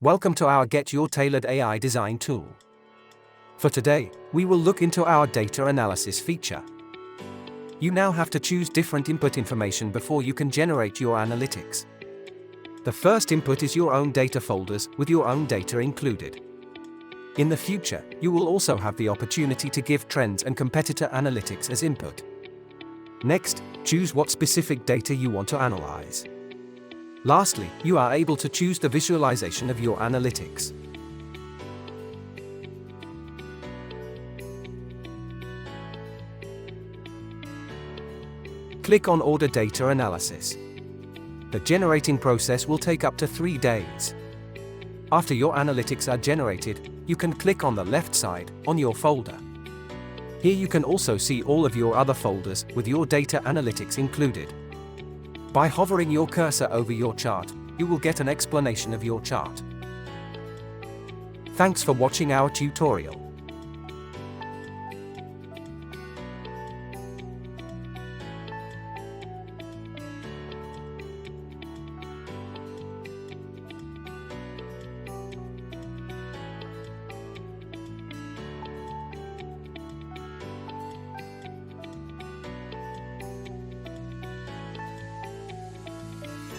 Welcome to our Get Your Tailored AI design tool. For today, we will look into our data analysis feature. You now have to choose different input information before you can generate your analytics. The first input is your own data folders with your own data included. In the future, you will also have the opportunity to give trends and competitor analytics as input. Next, choose what specific data you want to analyze. Lastly, you are able to choose the visualization of your analytics. Click on Order Data Analysis. The generating process will take up to 3 days. After your analytics are generated, you can click on the left side on your folder. Here you can also see all of your other folders with your data analytics included. By hovering your cursor over your chart, you will get an explanation of your chart. Thanks for watching our tutorial.